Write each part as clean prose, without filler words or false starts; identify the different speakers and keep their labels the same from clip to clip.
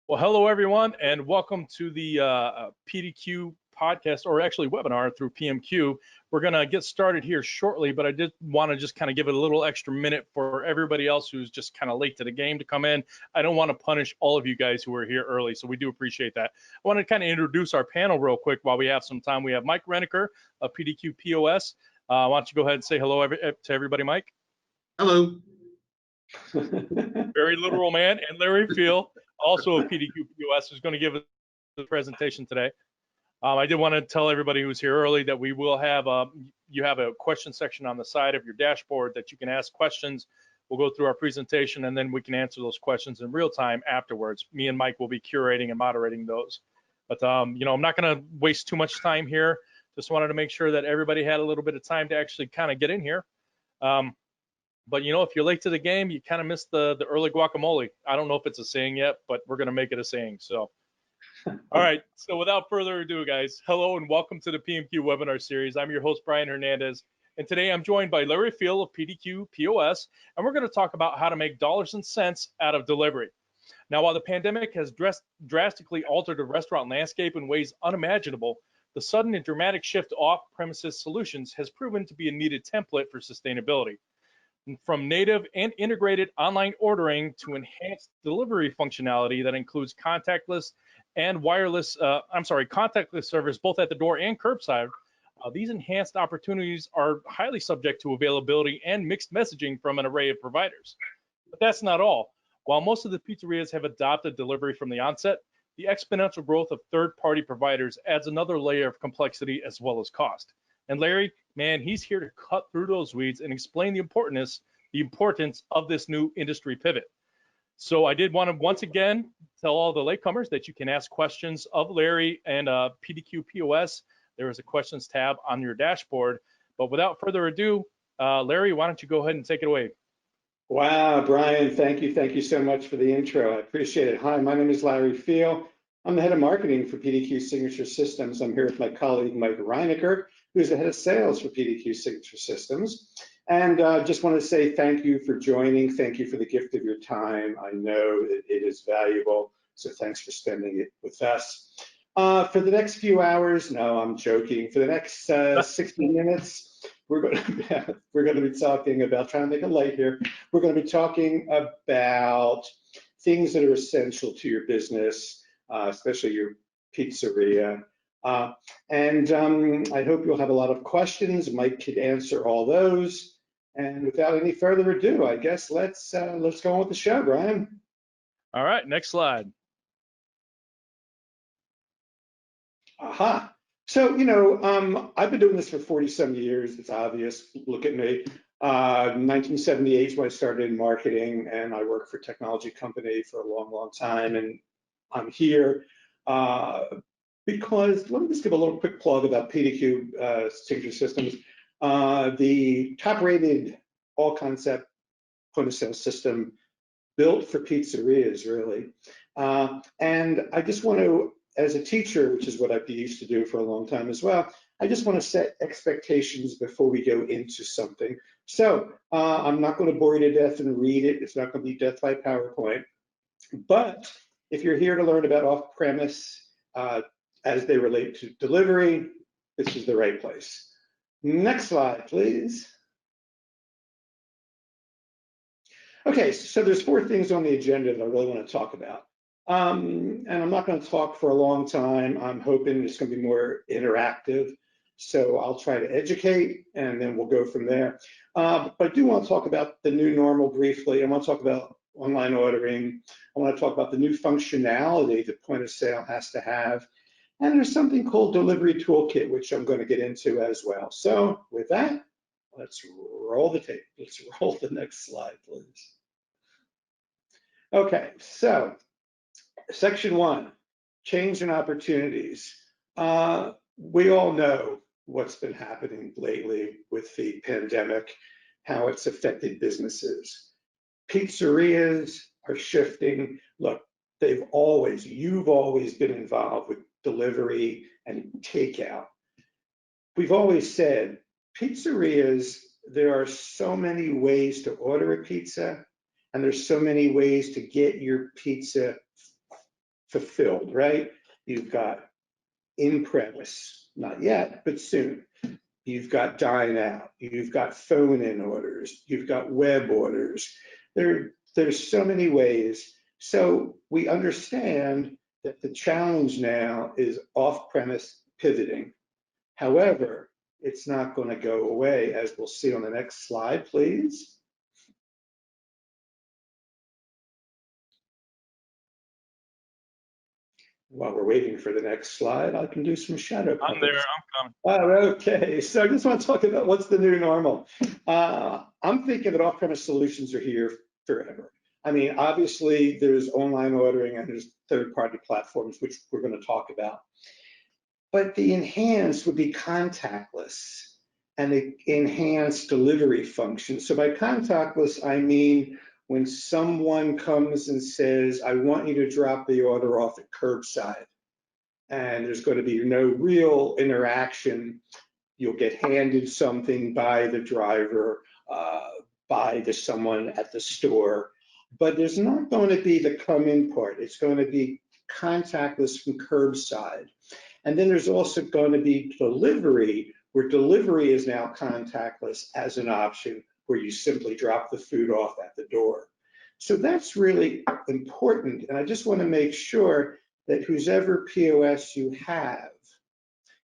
Speaker 1: Well, hello everyone, and welcome to the PDQ podcast, or actually webinar through PMQ. We're going to get started here shortly, but I did want to just kind of give it a little extra minute for everybody else who's just kind of late to the game to come in. I don't want to punish all of you guys who are here early, so we do appreciate that. I want to kind of introduce our panel real quick while we have some time. We have Mike Reniker of PDQ POS. Why don't you go ahead and say hello to everybody, Mike?
Speaker 2: Hello.
Speaker 1: Very literal man, and Larry Field, also of PDQ POS, who's going to give us the presentation today. I did want to tell everybody who's here early that we will have you have a question section on the side of your dashboard that you can ask questions. We'll go through our presentation and then we can answer those questions in real time afterwards. Me and Mike will be curating and moderating those. But you know, I'm not going to waste too much time here. Just wanted to make sure that everybody had a little bit of time to actually kind of get in here. But you know, if you're late to the game, you kind of missed the early guacamole. I don't know if it's a saying yet, but we're gonna make it a saying. So, all right. So without further ado, guys, hello and welcome to the PMQ webinar series. I'm your host, Brian Hernandez, and today I'm joined by Larry Field of PDQ POS, and we're gonna talk about how to make dollars and cents out of delivery. Now, while the pandemic has drastically altered the restaurant landscape in ways unimaginable, the sudden and dramatic shift to off-premises solutions has proven to be a needed template for sustainability. From native and integrated online ordering to enhanced delivery functionality that includes contactless and contactless service both at the door and curbside, these enhanced opportunities are highly subject to availability and mixed messaging from an array of providers. But that's not all. While most of the pizzerias have adopted delivery from the onset, the exponential growth of third-party providers adds another layer of complexity as well as cost. And Larry, man, he's here to cut through those weeds and explain the importance of this new industry pivot. So I did want to once again tell all the latecomers that you can ask questions of Larry and PDQ POS. There is a questions tab on your dashboard. But without further ado, Larry, why don't you go ahead and take it away?
Speaker 2: Wow, Brian, thank you so much for the intro. I appreciate it. Hi, my name is Larry Field. I'm the head of marketing for PDQ Signature Systems. I'm here with my colleague, Mike Reniker, who's the head of sales for PDQ Signature Systems. And just want to say thank you for joining. Thank you for the gift of your time. I know that it is valuable, so thanks for spending it with us. For the next few hours, no, I'm joking. For the next 60 minutes, we're going to be talking about, trying to make it light here, we're going to be talking about things that are essential to your business, especially your pizzeria. And I hope you'll have a lot of questions. Mike could answer all those. And without any further ado, I guess let's go on with the show, Brian.
Speaker 1: All right, next slide.
Speaker 2: Aha. So, you know, I've been doing this for 40-some years. It's obvious. Look at me. 1978 is when I started in marketing, and I worked for a technology company for a long, long time. And I'm here because, let me just give a little quick plug about PDQ Signature Systems. The top-rated all-concept point-of-sale system built for pizzerias, really. And I just want to, as a teacher, which is what I've used to do for a long time as well, I just want to set expectations before we go into something. So I'm not going to bore you to death and read it. It's not going to be death by PowerPoint. But if you're here to learn about off-premise as they relate to delivery, this is the right place. Next slide, please. Okay, so there's 4 things on the agenda that I really want to talk about. And I'm not going to talk for a long time. I'm hoping it's going to be more interactive. So I'll try to educate and then we'll go from there. But I do want to talk about the new normal briefly. I want to talk about online ordering. I want to talk about the new functionality that point of sale has to have. And there's something called Delivery Toolkit, which I'm going to get into as well. So with that, let's roll the tape. Let's roll the next slide, please. Okay, so Section 1, change and opportunities. We all know what's been happening lately with the pandemic, how it's affected businesses. Pizzerias are shifting. Look, you've always been involved with delivery and takeout. We've always said pizzerias, there are so many ways to order a pizza, and there's so many ways to get your pizza fulfilled, right? You've got in-premise, not yet, but soon. You've got dine out, you've got phone-in orders, you've got web orders. There's so many ways. So we understand that the challenge now is off-premise pivoting. However, it's not going to go away, as we'll see on the next slide, please. While we're waiting for the next slide, I can do some shadow puppets.
Speaker 1: I'm there, I'm coming.
Speaker 2: Oh, okay. So I just want to talk about what's the new normal. I'm thinking that off-premise solutions are here forever. I mean, obviously, there's online ordering and there's third-party platforms, which we're going to talk about. But the enhanced would be contactless and the enhanced delivery function. So by contactless, I mean when someone comes and says, I want you to drop the order off at curbside, and there's going to be no real interaction. You'll get handed something by the driver, by someone at the store, but there's not going to be the come in part. It's going to be contactless from curbside. And then there's also going to be delivery, where delivery is now contactless as an option, where you simply drop the food off at the door. So that's really important. And I just want to make sure that whoever POS you have,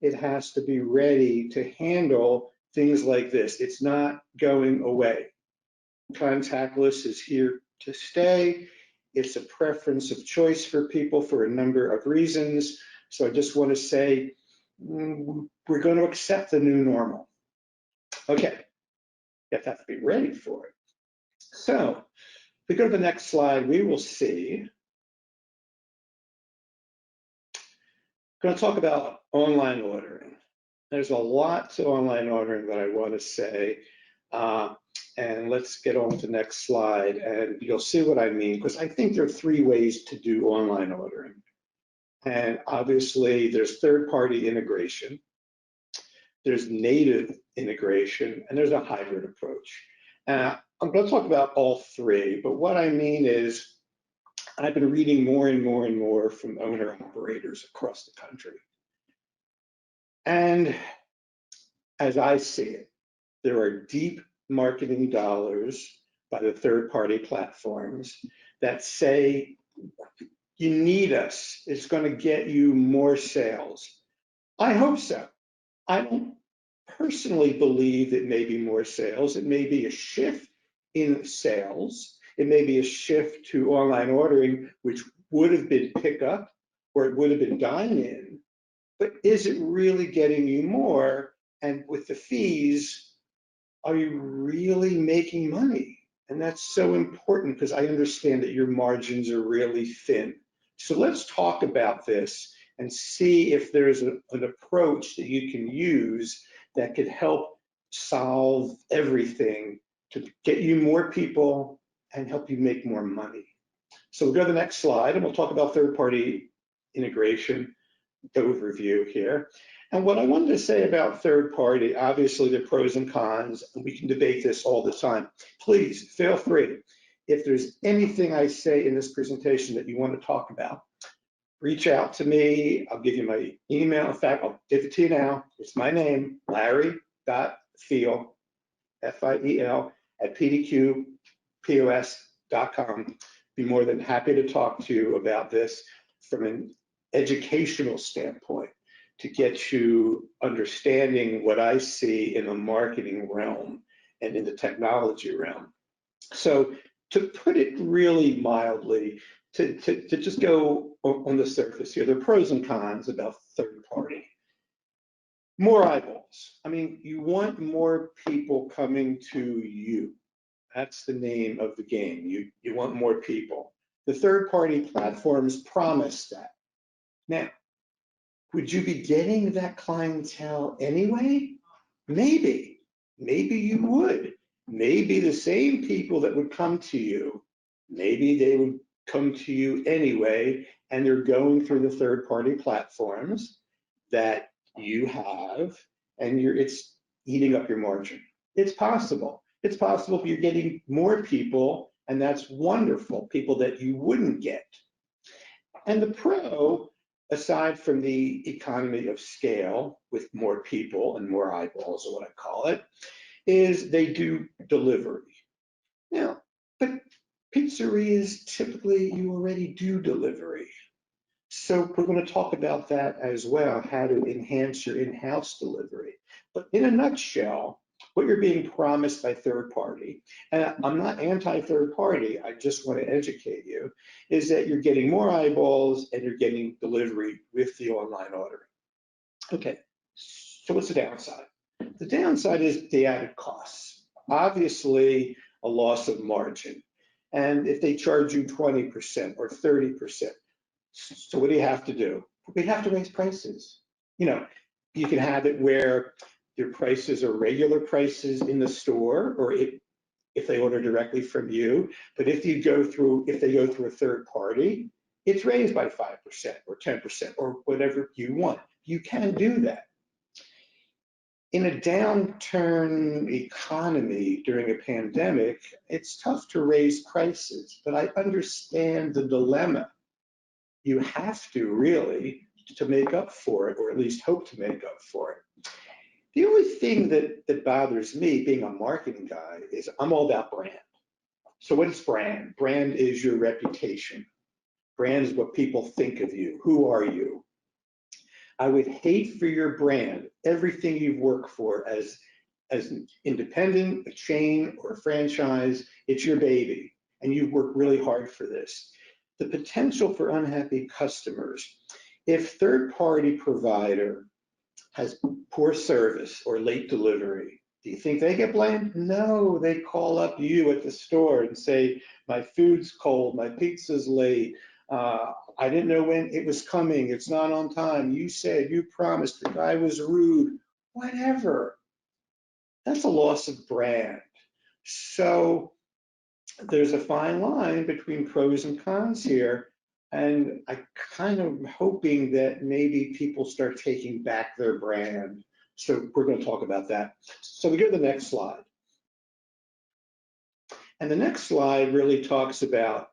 Speaker 2: it has to be ready to handle things like this. It's not going away. Contactless is here to stay. It's a preference of choice for people for a number of reasons. So I just want to say, we're going to accept the new normal. Okay, you have to be ready for it. So if we go to the next slide, we will see. I'm going to talk about online ordering. There's a lot to online ordering that I want to say. And let's get on to the next slide, and you'll see what I mean, because I think there are three ways to do online ordering. And obviously, there's third-party integration, there's native integration, and there's a hybrid approach. I'm going to talk about all three, but what I mean is I've been reading more and more and more from owner-operators across the country. And as I see it, there are deep marketing dollars by the third-party platforms that say, you need us, it's going to get you more sales. I hope so. I don't personally believe it may be more sales. It may be a shift in sales. It may be a shift to online ordering, which would have been pickup or it would have been dine-in. But is it really getting you more? And with the fees, are you really making money? And that's so important, because I understand that your margins are really thin. So let's talk about this and see if there's an approach that you can use that could help solve everything to get you more people and help you make more money. So we'll go to the next slide and we'll talk about third-party integration overview here. And what I wanted to say about third-party, obviously the pros and cons, and we can debate this all the time. Please feel free. If there's anything I say in this presentation that you want to talk about, reach out to me. I'll give you my email. In fact, I'll give it to you now. It's my name, Larry.Fiel, F-I-E-L, at PDQPOS.com. Be more than happy to talk to you about this from an educational standpoint, to get you understanding what I see in the marketing realm and in the technology realm. So to put it really mildly, to just go on the surface here, there are pros and cons about third party. More eyeballs. I mean, you want more people coming to you. That's the name of the game. You want more people. The third party platforms promise that. Now, would you be getting that clientele anyway? Maybe you would. Maybe the same people that would come to you, maybe they would come to you anyway, and they're going through the third-party platforms that you have, and it's eating up your margin. It's possible. It's possible you're getting more people, and that's wonderful, people that you wouldn't get. And the pro, aside from the economy of scale with more people and more eyeballs, or what I call it, is they do delivery. Now, but pizzerias, typically you already do delivery. So we're going to talk about that as well, how to enhance your in-house delivery. But in a nutshell, what you're being promised by third party, and I'm not anti-third party, I just want to educate you, is that you're getting more eyeballs and you're getting delivery with the online ordering. Okay, so what's the downside? The downside is the added costs. Obviously, a loss of margin. And if they charge you 20% or 30%, so what do you have to do? We have to raise prices. You know, you can have it where your prices are regular prices in the store, or if they order directly from you. But if they go through a third party, it's raised by 5% or 10% or whatever you want. You can do that. In a downturn economy during a pandemic, it's tough to raise prices, but I understand the dilemma. You have to really to make up for it, or at least hope to make up for it. The only thing that bothers me being a marketing guy is I'm all about brand. So what is brand? Brand is your reputation. Brand is what people think of you. Who are you? I would hate for your brand, everything you've worked for as an independent, a chain, or a franchise, it's your baby, and you've worked really hard for this. The potential for unhappy customers. If third-party provider has poor service or late delivery, do you think they get blamed? No, they call up you at the store and say, my food's cold, my pizza's late, I didn't know when it was coming, it's not on time, you said, you promised, the guy was rude, whatever. That's a loss of brand. So there's a fine line between pros and cons here, and I kind of hoping that maybe people start taking back their brand. So we're going to talk about that. So we go to the next slide. And the next slide really talks about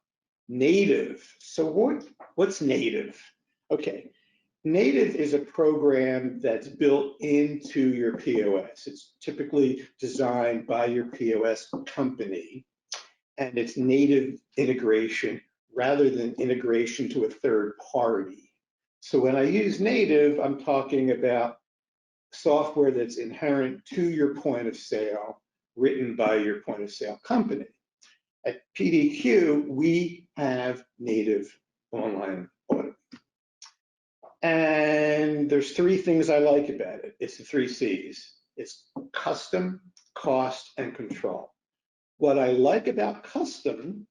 Speaker 2: native. So what's native? Okay, native is a program that's built into your POS. It's typically designed by your POS company, and it's native integration rather than integration to a third party. So when I use native, I'm talking about software that's inherent to your point of sale, written by your point of sale company. At PDQ, we have native online ordering. And there's three things I like about it. It's the 3 C's. It's custom, cost, and control. What I like about custom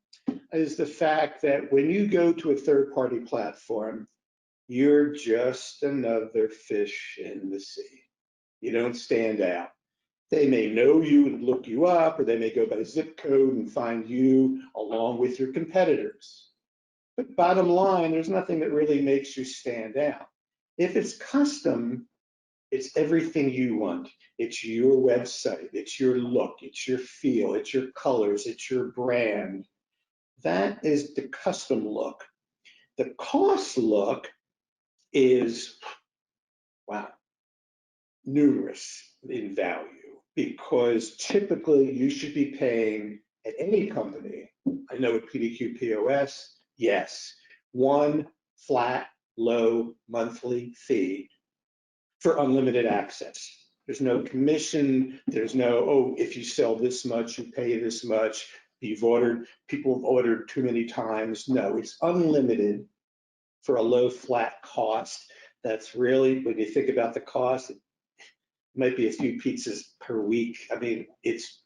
Speaker 2: is the fact that when you go to a third-party platform, you're just another fish in the sea. You don't stand out. They may know you and look you up, or they may go by zip code and find you along with your competitors. But bottom line, there's nothing that really makes you stand out. If it's custom, it's everything you want. It's your website, it's your look, it's your feel, it's your colors, it's your brand. That is the custom look. The cost look is, wow, numerous in value, because typically you should be paying at any company, I know at PDQ POS, yes, one flat, low monthly fee for unlimited access. There's no commission, there's no, oh, if you sell this much, you pay this much, people have ordered too many times. No, it's unlimited for a low flat cost. That's really, when you think about the cost, it might be a few pizzas per week. I mean, it's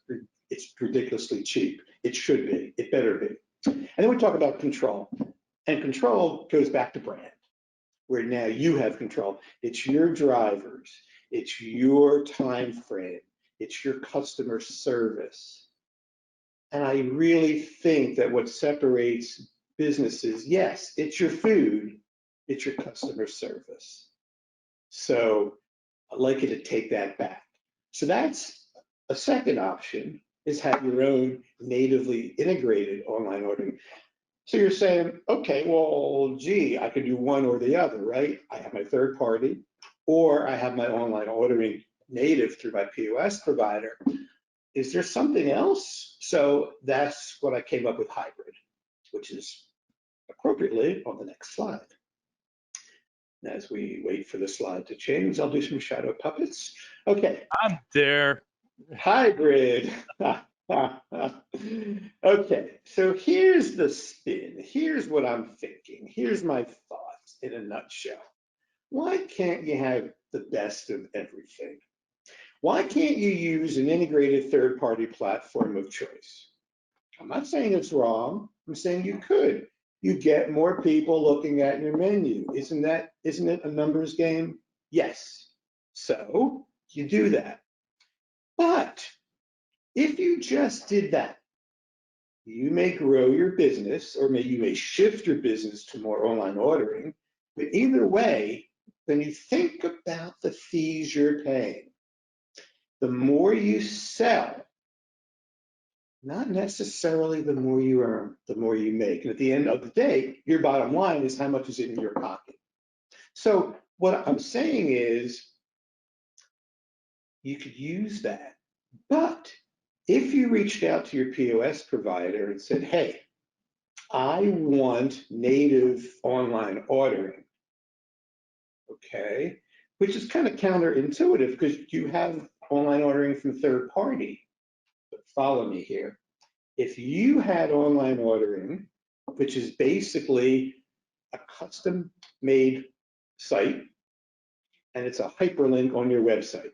Speaker 2: ridiculously cheap. It should be, it better be. And then we talk about control. And control goes back to brand, where now you have control. It's your drivers, it's your time frame, it's your customer service. And I really think that what separates businesses, yes, it's your food, it's your customer service. So I'd like you to take that back. So that's a second option, is have your own natively integrated online ordering. So you're saying, okay, well, gee, I could do one or the other, right? I have my third party, or I have my online ordering native through my POS provider. Is there something else? So that's what I came up with hybrid, which is appropriately on the next slide. And as we wait for the slide to change, I'll do some shadow puppets. Okay.
Speaker 1: I'm there.
Speaker 2: Hybrid. Okay, so here's the spin. Here's what I'm thinking. Here's my thoughts in a nutshell. Why can't you have the best of everything? Why can't you use an integrated third-party platform of choice? I'm not saying it's wrong. I'm saying you could. You get more people looking at your menu. Isn't it a numbers game? Yes. So you do that. But if you just did that, you may grow your business, or you may shift your business to more online ordering. But either way, when you think about the fees you're paying, the more you sell, not necessarily the more you earn, the more you make. And at the end of the day, your bottom line is how much is in your pocket. So what I'm saying is you could use that. But if you reached out to your POS provider and said, hey, I want native online ordering, okay, which is kind of counterintuitive because you have online ordering from third party. But follow me here. If you had online ordering, which is basically a custom made site, and it's a hyperlink on your website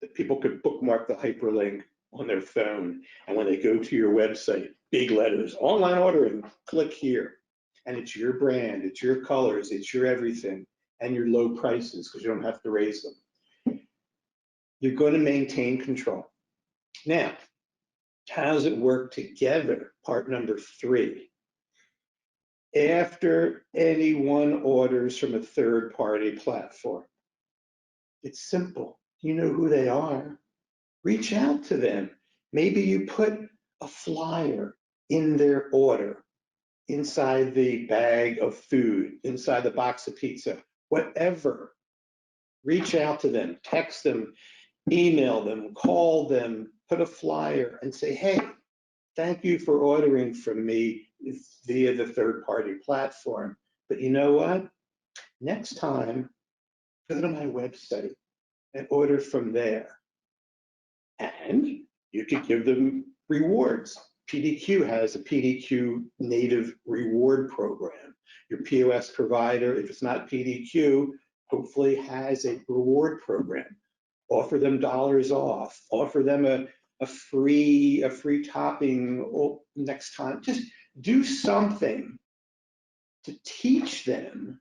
Speaker 2: that people could bookmark the hyperlink on their phone. And when they go to your website, big letters, online ordering, click here. And it's your brand, it's your colors, it's your everything, and your low prices because you don't have to raise them. You're going to maintain control. Now, how does it work together? Part number 3. After anyone orders from a third-party platform, it's simple. You know who they are. Reach out to them. Maybe you put a flyer in their order, inside the bag of food, inside the box of pizza, whatever. Reach out to them, text them, email them, call them, put a flyer and say, hey, thank you for ordering from me via the third-party platform. But you know what? Next time, go to my website and order from there. And you could give them rewards. PDQ has a PDQ native reward program. Your POS provider, if it's not PDQ, hopefully has a reward program. Offer them dollars off. Offer them a free topping next time. Just do something to teach them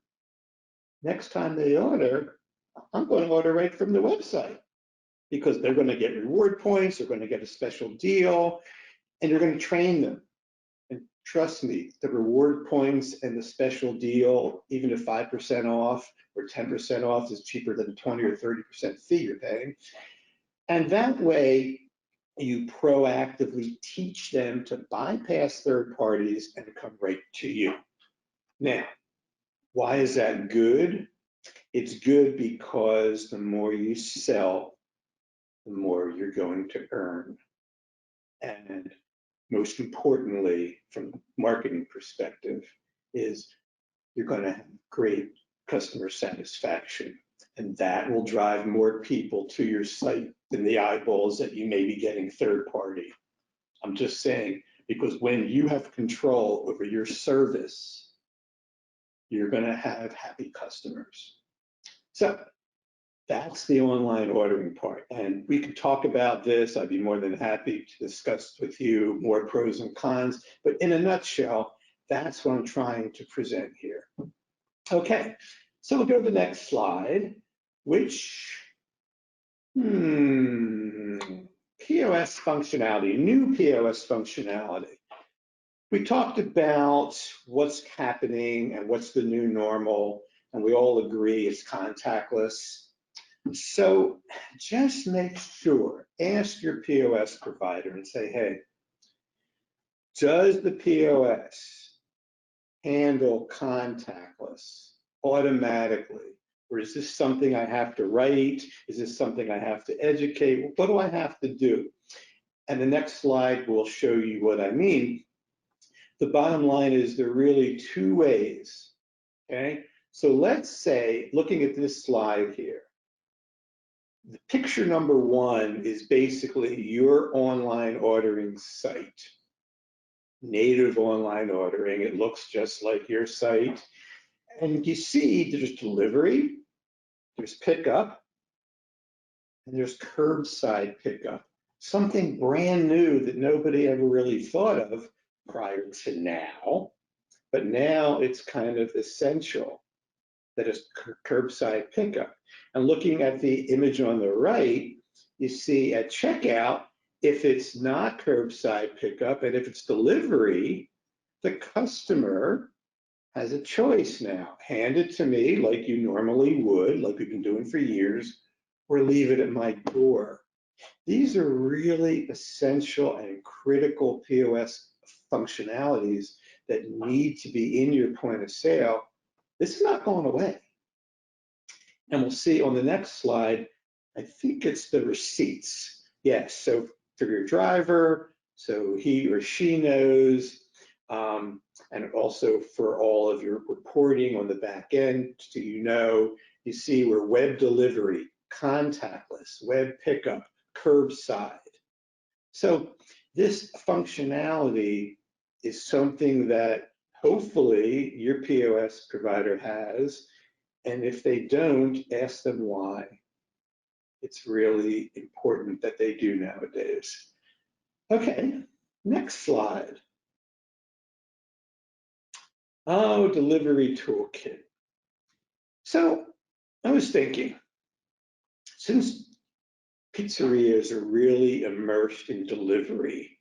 Speaker 2: next time they order. I'm going to order right from the website because they're going to get reward points, they're going to get a special deal, and you're going to train them. And trust me, the reward points and the special deal, even if 5% off or 10% off is cheaper than a 20 or 30% fee you're paying. And that way, you proactively teach them to bypass third parties and come right to you. Now, why is that good? It's good because the more you sell, the more you're going to earn. And most importantly, from a marketing perspective, is you're going to have great customer satisfaction. And that will drive more people to your site than the eyeballs that you may be getting third party. I'm just saying, because when you have control over your service, you're going to have happy customers. So that's the online ordering part. And we could talk about this. I'd be more than happy to discuss with you more pros and cons. But in a nutshell, that's what I'm trying to present here. Okay, so we'll go to the next slide, which, POS functionality, new POS functionality. We talked about what's happening and what's the new normal, and we all agree it's contactless. So just make sure, ask your POS provider and say, hey, does the POS handle contactless automatically? Or is this something I have to write? Is this something I have to educate? What do I have to do? And the next slide will show you what I mean. The bottom line is there are really two ways, okay? So let's say, looking at this slide here, the picture number one is basically your online ordering site. Native online ordering, it looks just like your site. And you see there's delivery, there's pickup, and there's curbside pickup. Something brand new that nobody ever really thought of prior to now, but now it's kind of essential that it's curbside pickup. And looking at the image on the right, you see at checkout, if it's not curbside pickup and if it's delivery, the customer has a choice now. Hand it to me like you normally would, like we've been doing for years, or leave it at my door. These are really essential and critical POS functionalities that need to be in your point of sale. This is not going away. And we'll see on the next slide, I think it's the receipts. Yes, so for your driver, so he or she knows, and also for all of your reporting on the back end, so you see where web delivery, contactless, web pickup, curbside. So this functionality is something that hopefully your POS provider has, and if they don't, ask them why. It's really important that they do nowadays. Okay, next slide. Oh, delivery toolkit. So I was thinking, since pizzerias are really immersed in delivery,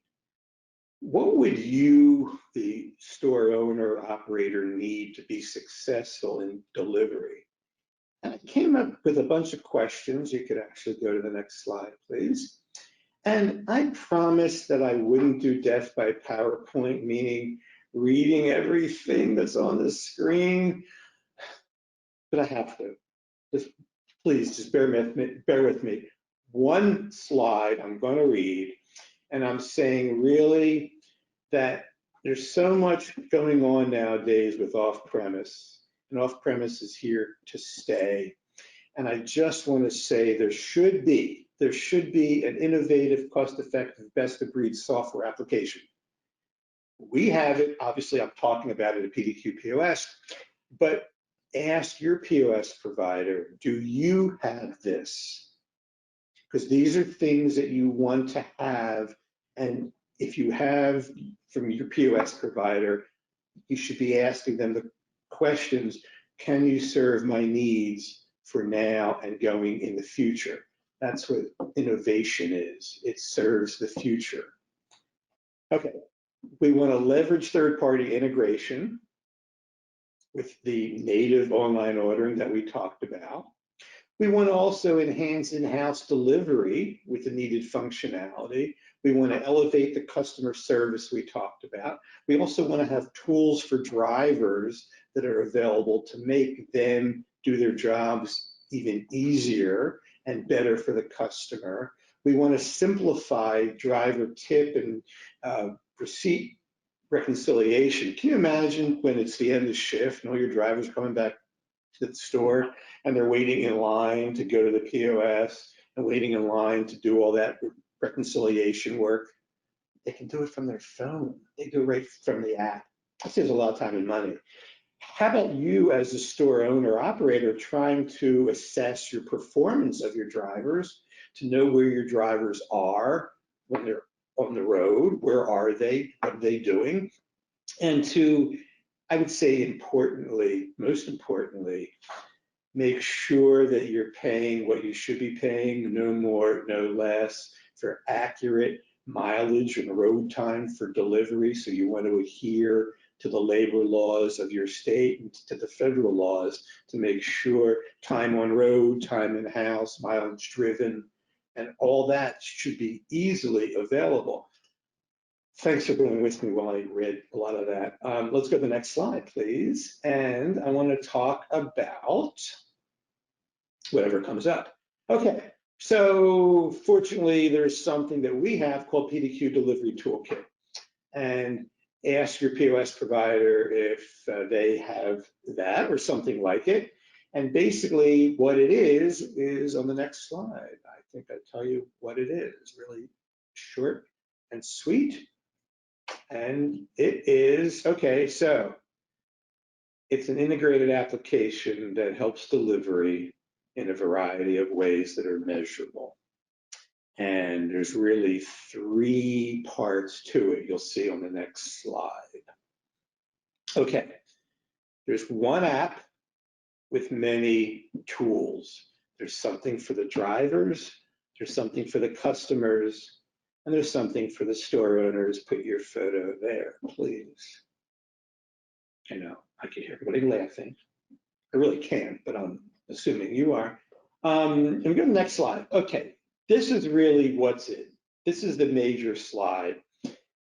Speaker 2: what would you, the store owner, operator, need to be successful in delivery? And I came up with a bunch of questions. You could actually go to the next slide, please. And I promised that I wouldn't do death by PowerPoint, meaning reading everything that's on the screen, but I have to. Please, just bear with me. One slide I'm going to read, and I'm saying really that there's so much going on nowadays with off-premise, and off-premise is here to stay. And I just want to say there should be an innovative, cost-effective, best-of-breed software application. We have it. Obviously, I'm talking about it at PDQ POS, but ask your POS provider, do you have this? Because these are things that you want to have, and if you have from your POS provider, you should be asking them the questions, can you serve my needs for now and going in the future? That's what innovation is. It serves the future. Okay, we want to leverage third-party integration with the native online ordering that we talked about. We want to also enhance in-house delivery with the needed functionality. We want to elevate the customer service we talked about. We also want to have tools for drivers that are available to make them do their jobs even easier and better for the customer. We want to simplify driver tip and receipt reconciliation. Can you imagine when it's the end of shift and all your drivers are coming back to the store and they're waiting in line to go to the POS and waiting in line to do all that reconciliation work? They can do it from their phone. They do it right from the app. That saves a lot of time and money. How about you as a store owner operator trying to assess your performance of your drivers, to know where your drivers are when they're on the road, where are they, what are they doing? And to, I would say importantly, most importantly, make sure that you're paying what you should be paying, no more, no less, for accurate mileage and road time for delivery. So you want to adhere to the labor laws of your state and to the federal laws to make sure time on road, time in house, mileage driven, and all that should be easily available. Thanks for being with me while I read a lot of that. Let's go to the next slide, please. And I want to talk about whatever comes up. Okay, so fortunately, there's something that we have called PDQ Delivery Toolkit. And ask your POS provider if they have that or something like it. And basically what it is on the next slide. I think I tell you what it is, really short and sweet. And it is, okay, so it's an integrated application that helps delivery in a variety of ways that are measurable. And there's really 3 parts to it, you'll see on the next slide. Okay, there's one app with many tools. There's something for the drivers, there's something for the customers, and there's something for the store owners. Put your photo there, please. I know, I can hear everybody laughing. I really can't, but I'm assuming you are. And we go to the next slide. Okay, this is really what's it. This is the major slide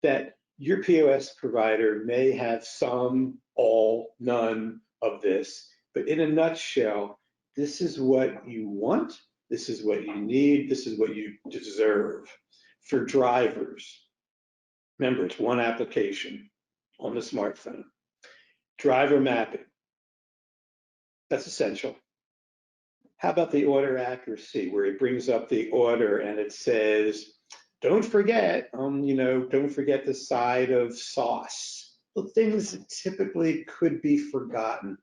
Speaker 2: that your POS provider may have some, all, none of this, but in a nutshell, this is what you want, this is what you need, this is what you deserve. For drivers, remember, it's one application on the smartphone. Driver mapping, that's essential. How about the order accuracy, where it brings up the order and it says, don't forget, don't forget the side of sauce. Well, things that typically could be forgotten.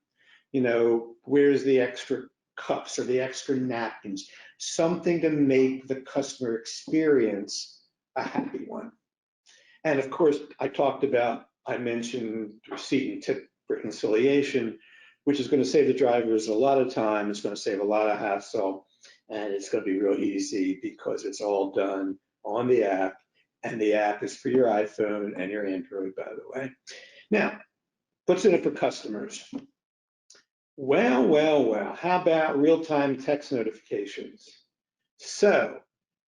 Speaker 2: Where's the extra cups or the extra napkins? Something to make the customer experience a happy one. And of course, I mentioned receipt and tip reconciliation, which is going to save the drivers a lot of time, it's going to save a lot of hassle, and it's going to be real easy because it's all done on the app, and the app is for your iPhone and your Android, by the way. Now, what's in it for customers? Well, how about real-time text notifications? So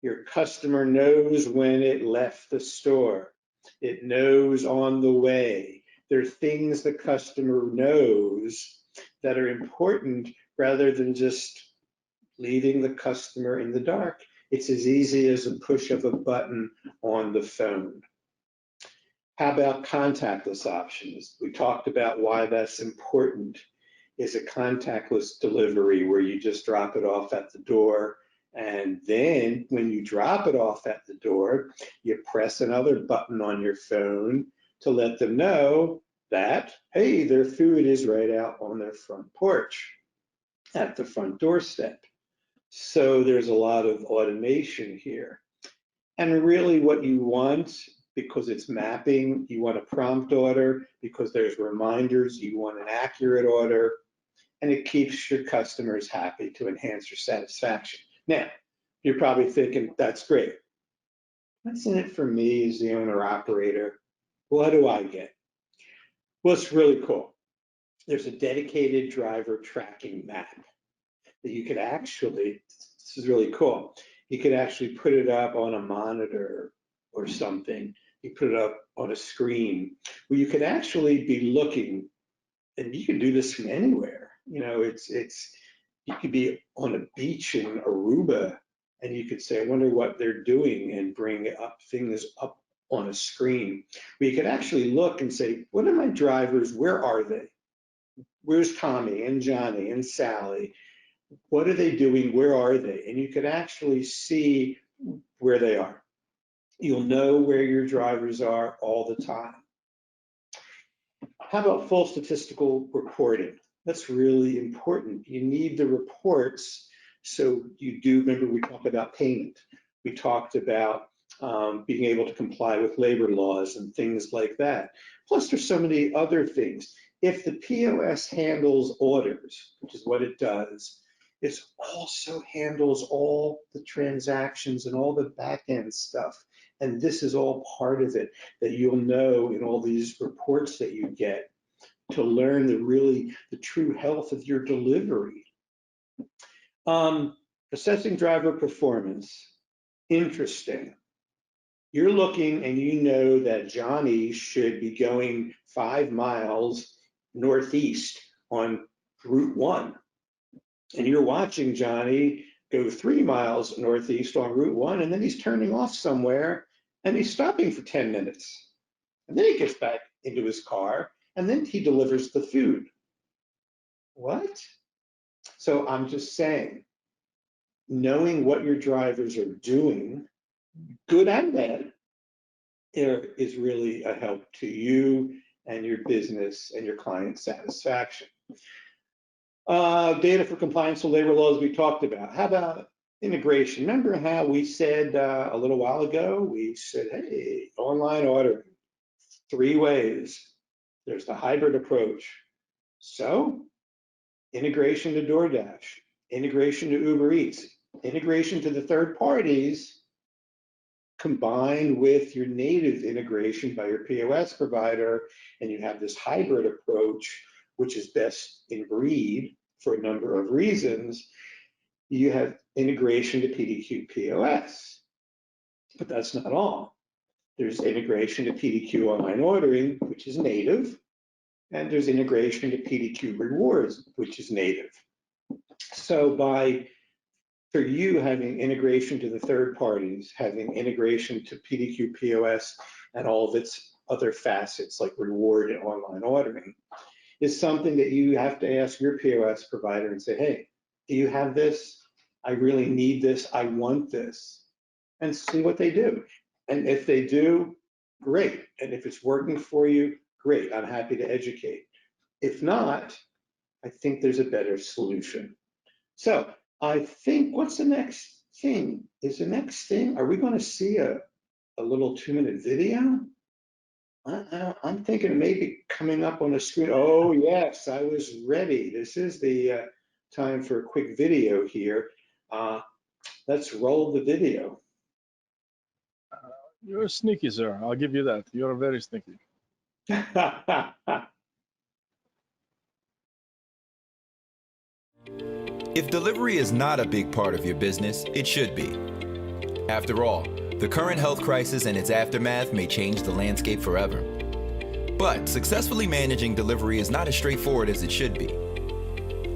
Speaker 2: your customer knows when it left the store. It knows on the way. There are things the customer knows that are important rather than just leaving the customer in the dark. It's as easy as a push of a button on the phone. How about contactless options? We talked about why that's important. Is a contactless delivery where you just drop it off at the door, and then when you drop it off at the door, you press another button on your phone to let them know that, hey, their food is right out on their front porch at the front doorstep. So there's a lot of automation here. And really what you want, because it's mapping, you want a prompt order, because there's reminders, you want an accurate order, and it keeps your customers happy to enhance your satisfaction. Now, you're probably thinking, that's great. What's in it for me as the owner operator? What do I get? Well, it's really cool. There's a dedicated driver tracking map that you could actually, this is really cool, you could actually put it up on a monitor or something. You put it up on a screen where you could actually be looking, and you can do this from anywhere. You could be on a beach in Aruba and you could say, I wonder what they're doing, and bring up things up on a screen. We could actually look and say, what are my drivers? Where are they? Where's Tommy and Johnny and Sally? What are they doing? Where are they? And you could actually see where they are. You'll know where your drivers are all the time. How about full statistical reporting? That's really important. You need the reports. So you do, remember we talked about payment. We talked about being able to comply with labor laws and things like that. Plus there's so many other things. If the POS handles orders, which is what it does, it also handles all the transactions and all the back end stuff. And this is all part of it that you'll know in all these reports that you get to learn the true health of your delivery. Assessing driver performance, interesting. You're looking and you know that Johnny should be going 5 miles northeast on Route 1. And you're watching Johnny go 3 miles northeast on Route 1, and then he's turning off somewhere and he's stopping for 10 minutes. And then he gets back into his car and then he delivers the food. What? So I'm just saying, knowing what your drivers are doing, good and bad, is really a help to you and your business and your client satisfaction. Data for compliance with labor laws we talked about. How about integration? Remember how we said a little while ago, we said, hey, online ordering, 3 ways. There's the hybrid approach. So integration to DoorDash, integration to Uber Eats, integration to the third parties, combined with your native integration by your POS provider, and you have this hybrid approach, which is best in breed for a number of reasons. You have integration to PDQ POS, but that's not all. There's integration to PDQ online ordering, which is native, and there's integration to PDQ rewards, which is native. So for you having integration to the third parties, having integration to PDQ POS and all of its other facets like reward and online ordering, is something that you have to ask your POS provider and say, hey, do you have this? I really need this. I want this. And see what they do. And if they do, great. And if it's working for you, great. I'm happy to educate. If not, I think there's a better solution. So I think, what's the next thing? Is the next thing, are we going to see a little 2-minute video? I'm thinking maybe coming up on the screen. Oh, yes, I was ready. This is the time for a quick video here. Let's roll the video.
Speaker 1: You're sneaky, sir. I'll give you that. You're very sneaky.
Speaker 3: If delivery is not a big part of your business, it should be. After all, the current health crisis and its aftermath may change the landscape forever. But successfully managing delivery is not as straightforward as it should be.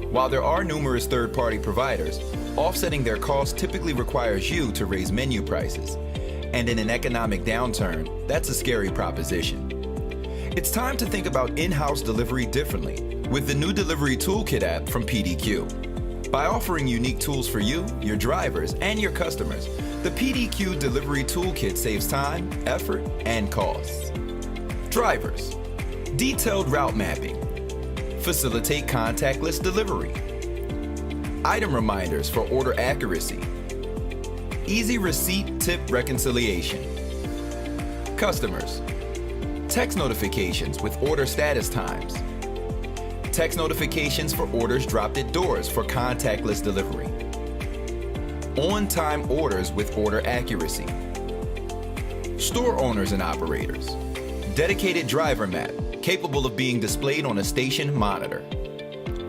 Speaker 3: While there are numerous third-party providers, offsetting their costs typically requires you to raise menu prices. And in an economic downturn, that's a scary proposition. It's time to think about in-house delivery differently with the new Delivery Toolkit app from PDQ. By offering unique tools for you, your drivers, and your customers, the PDQ Delivery Toolkit saves time, effort, and costs. Drivers, detailed route mapping, facilitate contactless delivery, item reminders for order accuracy, easy receipt tip reconciliation. Customers, text notifications with order status times, text notifications for orders dropped at doors for contactless delivery, on-time orders with order accuracy, store owners and operators, dedicated driver map capable of being displayed on a station monitor.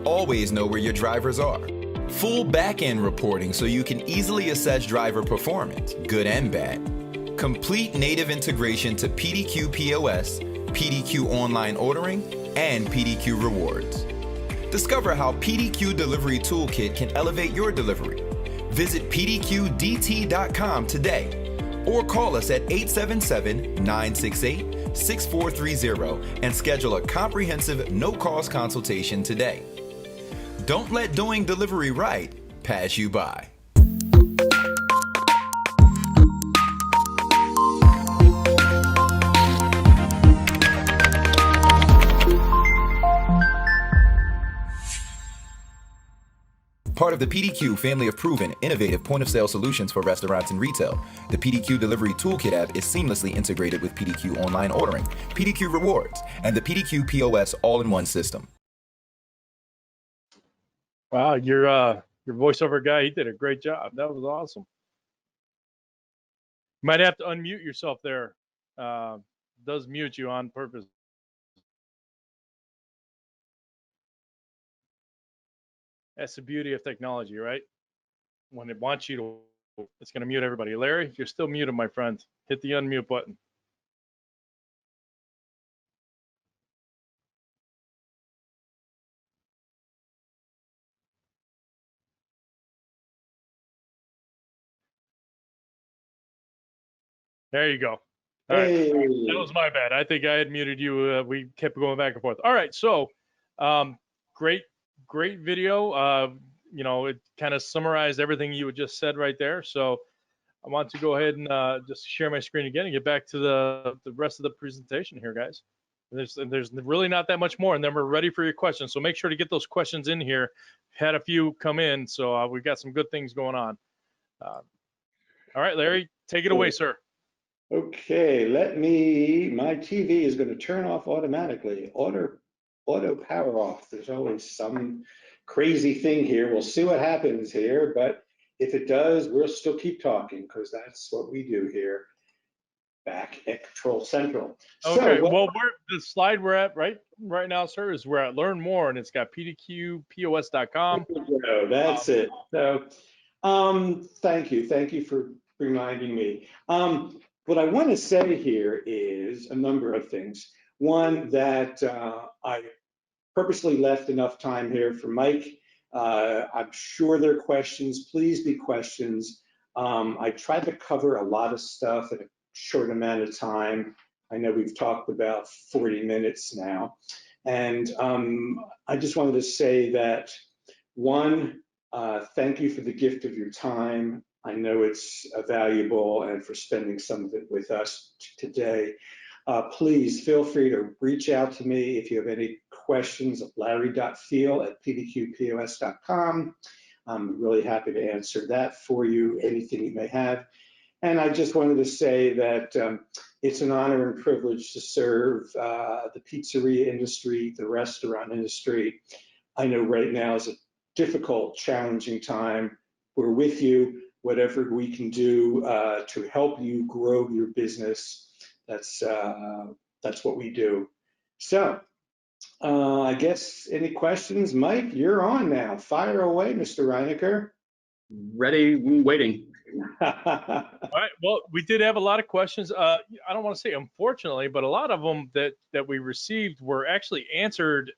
Speaker 3: Always know where your drivers are. Full back-end reporting so you can easily assess driver performance, good and bad. Complete native integration to PDQ POS, PDQ online ordering, and PDQ rewards. Discover how PDQ Delivery Toolkit can elevate your delivery. Visit pdqdt.com today or call us at 877-968-6430 and schedule a comprehensive no-cost consultation today. Don't let doing delivery right pass you by. Part of the PDQ family of proven, innovative point-of-sale solutions for restaurants and retail, the PDQ Delivery Toolkit app is seamlessly integrated with PDQ Online Ordering, PDQ Rewards, and the PDQ POS all-in-one system.
Speaker 1: Wow, your voiceover guy, he did a great job. That was awesome. You might have to unmute yourself there. Does mute you on purpose. That's the beauty of technology, right? When it wants you to it's going to mute everybody. Larry, you're still muted, my friend. Hit the unmute button. There you go. All right.
Speaker 2: Hey.
Speaker 1: That was my bad. I think I had muted you. We kept going back and forth. All right. So great video. You know, it kind of summarized everything you had just said right there. So I want to go ahead and just share my screen again and get back to the rest of the presentation here, guys. There's really not that much more, and then we're ready for your questions. So make sure to get those questions in here. Had a few come in, so we've got some good things going on. All right, Larry, take it away, sir.
Speaker 2: Okay, my TV is going to turn off automatically. Auto power off. There's always some crazy thing here. We'll see what happens here, but if it does, we'll still keep talking because that's what we do here back at Control Central.
Speaker 1: Okay, well, the slide we're at right now, sir, is we're at Learn More, and it's got pdqpos.com.
Speaker 2: That's it. So, thank you for reminding me. What I want to say here is a number of things. One, that I purposely left enough time here for Mike. I'm sure there are questions. Please be questions. I tried to cover a lot of stuff in a short amount of time. I know we've talked about 40 minutes now. And I just wanted to say that, one, thank you for the gift of your time. I know it's valuable, and for spending some of it with us today. Please feel free to reach out to me if you have any questions at larry.fiel@pdqpos.com. I'm really happy to answer that for you, anything you may have. And I just wanted to say that it's an honor and privilege to serve the pizzeria industry, the restaurant industry. I know right now is a difficult, challenging time. We're with you. Whatever we can do to help you grow your business, that's what we do. So I guess any questions? Mike, you're on now. Fire away, Mr. Reinecker.
Speaker 4: Ready, waiting.
Speaker 1: All right. Well, we did have a lot of questions. I don't want to say unfortunately, but a lot of them that we received were actually answered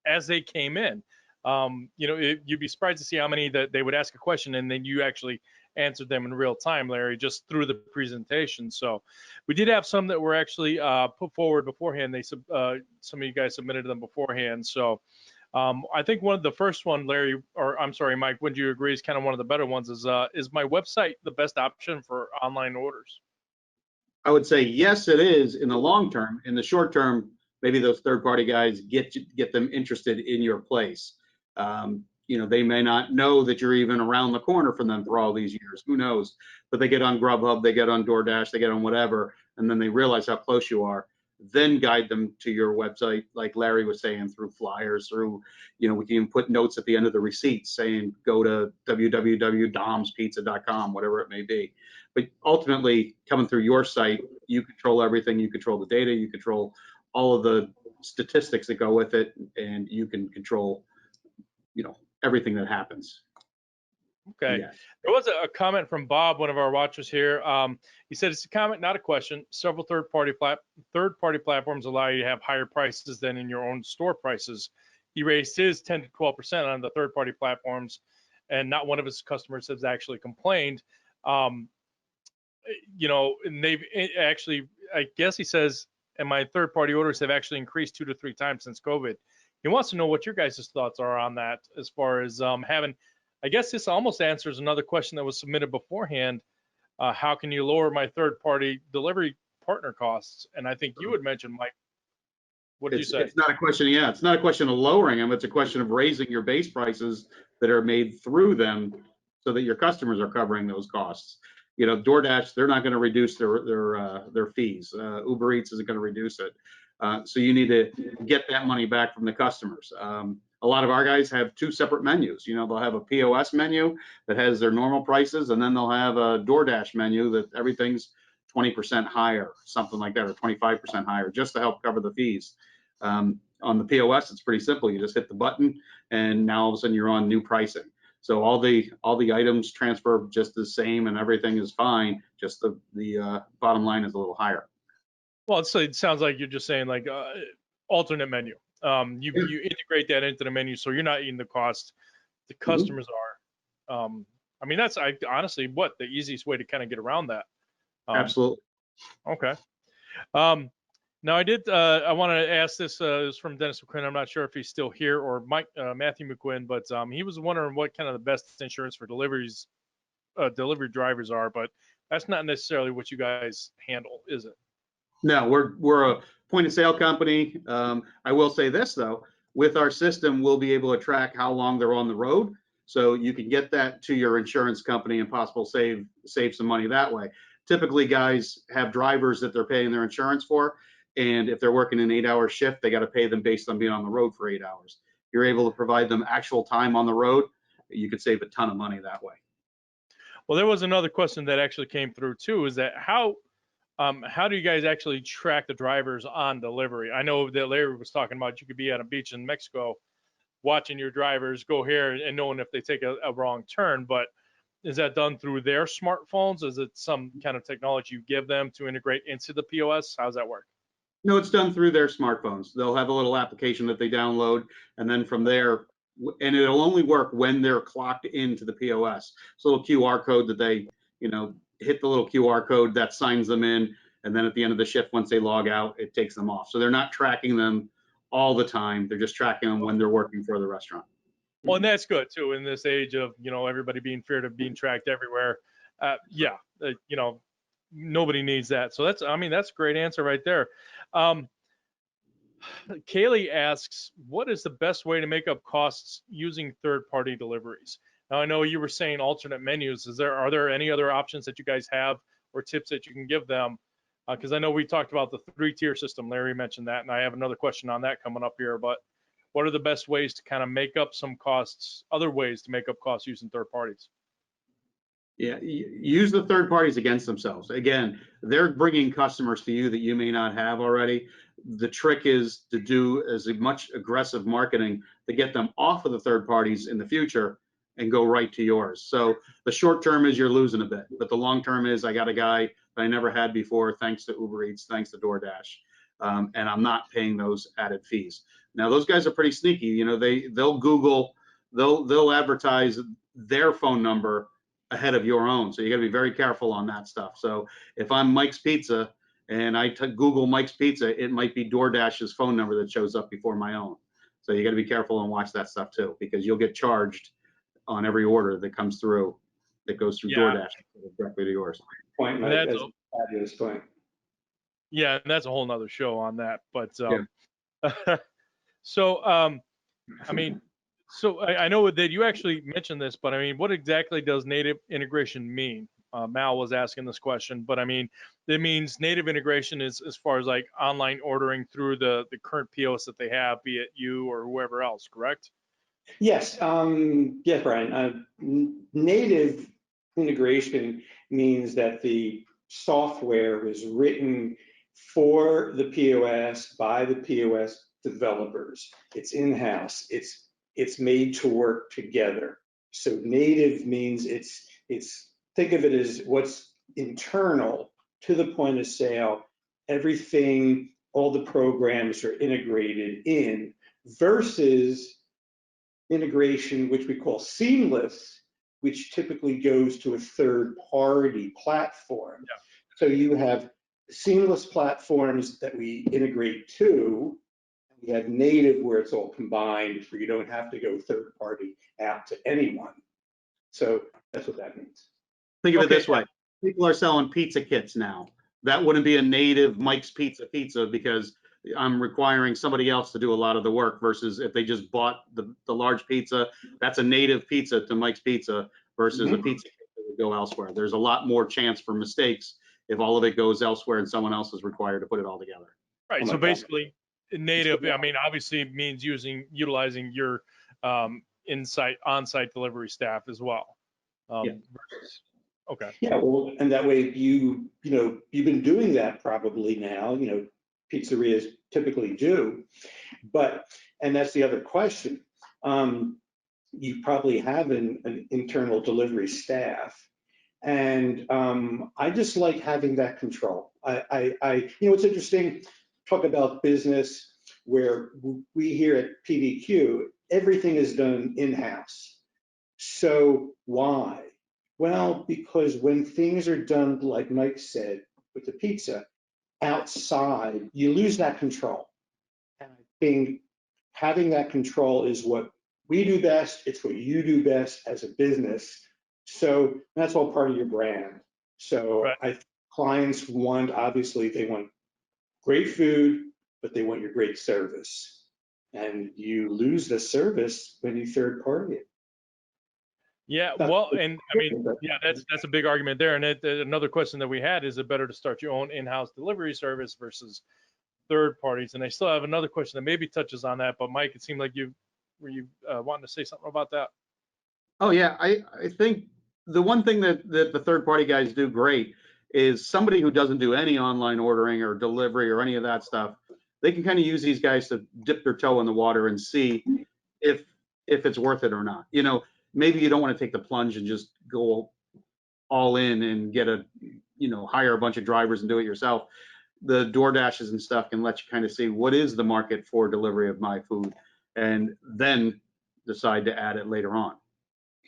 Speaker 1: as they came in. You know, you'd be surprised to see how many that they would ask a question and then you actually answered them in real time, Larry, just through the presentation. So we did have some that were actually put forward beforehand. Some of you guys submitted them beforehand. So I think one of the first one, Larry, or I'm sorry, Mike, would you agree is kind of one of the better ones is my website the best option for online orders?
Speaker 4: I would say yes, it is in the long term. In the short term, maybe those third-party guys get them interested in your place. You know, they may not know that you're even around the corner from them for all these years. Who knows? But they get on Grubhub, they get on DoorDash, they get on whatever, and then they realize how close you are. Then guide them to your website, like Larry was saying, through flyers, through, you know, we can put notes at the end of the receipt saying go to www.domspizza.com, whatever it may be. But ultimately, coming through your site, you control everything. You control the data, you control all of the statistics that go with it, and you can control, you know, everything that happens.
Speaker 1: Okay. Yes. There was a comment from Bob, one of our watchers here. He said it's a comment, not a question. Several third-party platforms allow you to have higher prices than in your own store prices. He raised his 10 to 12% on the third-party platforms, and not one of his customers has actually complained. You know, and they've actually, I guess he says, and my third-party orders have actually increased 2 to 3 times since COVID. He wants to know what your guys' thoughts are on that, as far as having. I guess this almost answers another question that was submitted beforehand. How can you lower my third-party delivery partner costs? And I think you would mention, Mike. What did you say?
Speaker 4: It's not a question. Yeah, it's not a question of lowering them. It's a question of raising your base prices that are made through them, so that your customers are covering those costs. You know, DoorDash, they're not going to reduce their fees. Uber Eats isn't going to reduce it. So you need to get that money back from the customers. A lot of our guys have 2 separate menus. You know, they'll have a POS menu that has their normal prices, and then they'll have a DoorDash menu that everything's 20% higher, something like that, or 25% higher, just to help cover the fees. On the POS, it's pretty simple. You just hit the button, and now all of a sudden you're on new pricing. So all the items transfer just the same and everything is fine. Just the bottom line is a little higher.
Speaker 1: Well, it sounds like you're just saying like alternate menu. You integrate that into the menu, so you're not eating the cost. The customers are. I mean, that's honestly what the easiest way to kind of get around that.
Speaker 4: Absolutely.
Speaker 1: Okay. Now I want to ask this. Is from Dennis McQuinn. I'm not sure if he's still here, or Matthew McQuinn, but he was wondering what kind of the best insurance for delivery drivers are, but that's not necessarily what you guys handle, is it?
Speaker 4: No, we're a point of sale company. I will say this though, with our system, we'll be able to track how long they're on the road. So you can get that to your insurance company and possibly save some money that way. Typically guys have drivers that they're paying their insurance for. And if they're working an 8-hour shift, they got to pay them based on being on the road for 8 hours. You're able to provide them actual time on the road. You could save a ton of money that way.
Speaker 1: Well, there was another question that actually came through too, is that how do you guys actually track the drivers on delivery? I know that Larry was talking about you could be at a beach in Mexico watching your drivers go here and knowing if they take a wrong turn, but is that done through their smartphones? Is it some kind of technology you give them to integrate into the POS? How does that work?
Speaker 4: No, it's done through their smartphones. They'll have a little application that they download, and then from there, and it'll only work when they're clocked into the POS. So a little QR code that they, hit the little QR code that signs them in, and then at the end of the shift, once they log out, it takes them off. So they're not tracking them all the time. They're just tracking them when they're working for the restaurant.
Speaker 1: Well, and that's good too in this age of everybody being feared of being tracked everywhere. Nobody needs that. So that's a great answer right there. Kaylee asks, what is the best way to make up costs using third-party deliveries? Now, I know you were saying alternate menus. Are there any other options that you guys have or tips that you can give them? Because I know we talked about the 3-tier system. Larry mentioned that, and I have another question on that coming up here. But what are the best ways to kind of make up some costs, other ways to make up costs using third parties?
Speaker 4: Yeah, use the third parties against themselves. Again, they're bringing customers to you that you may not have already. The trick is to do as much aggressive marketing to get them off of the third parties in the future and go right to yours. So the short term is you're losing a bit, but the long term is I got a guy that I never had before, thanks to Uber Eats, thanks to DoorDash, and I'm not paying those added fees. Now those guys are pretty sneaky. They'll Google, they'll advertise their phone number ahead of your own. So you got to be very careful on that stuff. So if I'm Mike's Pizza and I Google Mike's Pizza, it might be DoorDash's phone number that shows up before my own. So you got to be careful and watch that stuff too, because you'll get charged on every order that comes through, that goes through DoorDash directly to yours.
Speaker 2: Point, Mike, that's a fabulous point.
Speaker 1: Yeah, and that's a whole nother show on that. But So I know that you actually mentioned this, but what exactly does native integration mean? Mal was asking this question, but it means native integration is as far as like online ordering through the current POS that they have, be it you or whoever else, correct?
Speaker 2: Yes, yeah, Brian. Native integration means that the software was written for the POS by the POS developers. It's in-house. It's made to work together. So native means it's think of it as what's internal to the point of sale. Everything, all the programs are integrated in, versus integration, which we call seamless, which typically goes to a third-party platform.
Speaker 1: Yeah.
Speaker 2: So you have seamless platforms that we integrate to. We have native where it's all combined, where you don't have to go third-party out to anyone. So that's what that means.
Speaker 4: Think of it this way. People are selling pizza kits now. That wouldn't be a native Mike's Pizza because I'm requiring somebody else to do a lot of the work, versus if they just bought the large pizza, that's a native pizza to Mike's Pizza versus a pizza kit that would go elsewhere. There's a lot more chance for mistakes if all of it goes elsewhere and someone else is required to put it all together.
Speaker 1: Right. So basically, native, obviously means utilizing your on-site delivery staff as well. Okay.
Speaker 2: Yeah, well, and that way you've been doing that probably now, pizzerias typically do, and that's the other question. you probably have an internal delivery staff. And I just like having that control. It's interesting, talk about business where we here at PDQ, everything is done in-house. So why? Well, because when things are done, like Mike said, with the pizza, outside, you lose that control. And I think having that control is what we do best. It's what you do best as a business. So that's all part of your brand. So
Speaker 1: Right.
Speaker 2: Clients want, obviously, they want great food, but they want your great service. And you lose the service when you third party it.
Speaker 1: Yeah, well, and I mean, yeah, that's a big argument there. And another question that we had, is it better to start your own in-house delivery service versus third parties? And I still have another question that maybe touches on that, but Mike, it seemed like you wanting to say something about that.
Speaker 4: Oh yeah, I think the one thing that the third party guys do great is somebody who doesn't do any online ordering or delivery or any of that stuff. They can kind of use these guys to dip their toe in the water and see if it's worth it or not. You know, maybe you don't want to take the plunge and just go all in and get hire a bunch of drivers and do it yourself. The DoorDashes and stuff can let you kind of see what is the market for delivery of my food, and then decide to add it later on.